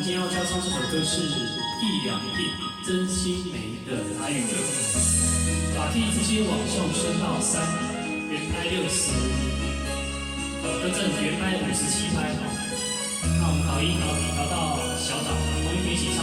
今天要教唱这首歌是一两地真心梅的台语歌，把 T 直接往上升到3，原拍60，更正原拍57拍哈。那我们导音调到小档，我们一起唱。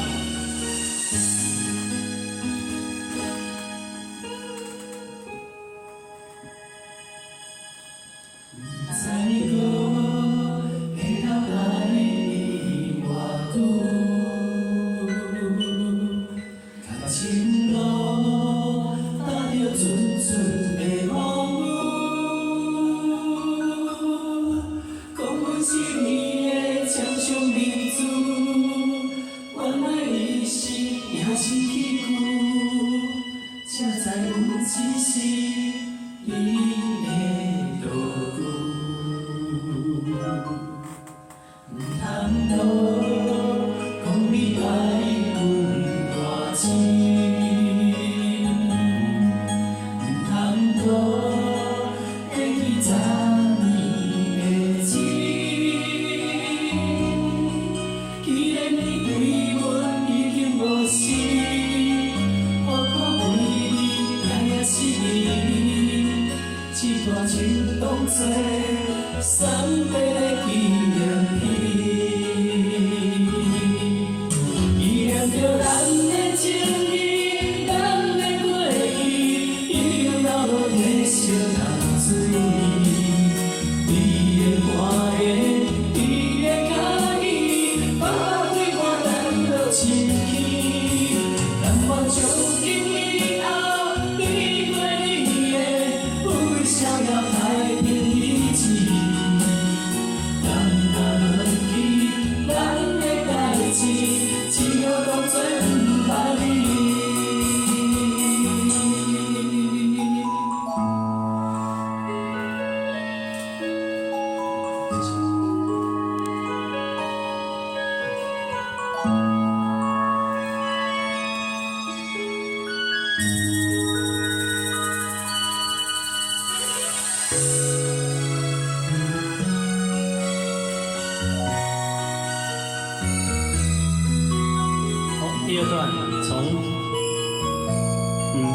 第二段从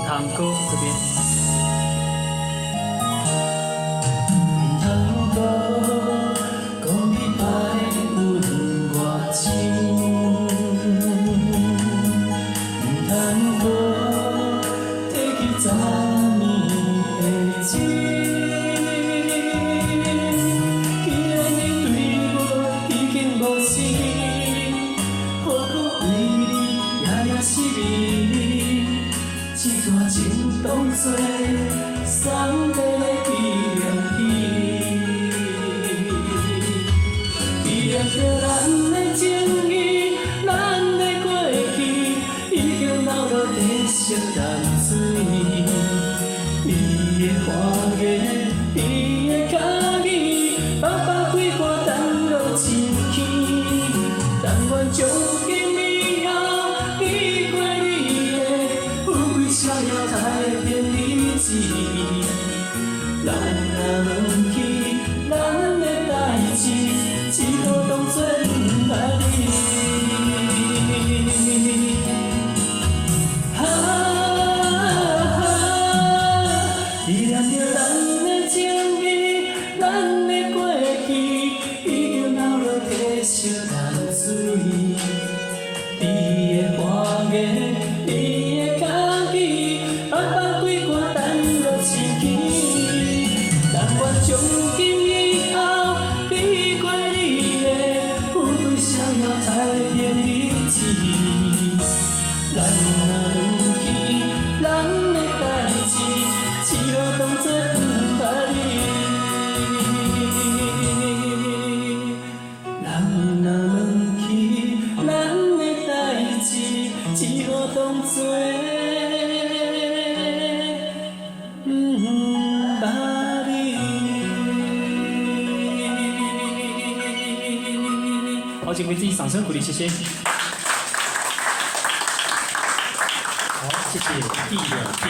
汤沟这边，汤沟讲你爱阮偌深，汤沟提起昨暝的情，既然你对我已经无心，何苦为你？ 是你，一段情当作送别的纪念品，纪念着咱的情谊，咱的过去，已经流落地色淡水。你的花叶，你的脚印，白白几挂等落深坑，但愿将今。 咱若忘记咱的代志，只好当作不捌你。忆念着咱的情谊，咱的过去，已经流落地色淡水。你的花叶，你的脚印，白白几挂等落深坑。 从今以后，离过你的，有几双要改变日子。咱若忘记咱的代志，只好当作不捌你。咱若忘记咱的代志，只好当作。 好，请为自己掌声鼓励，谢谢。好，谢谢第2季。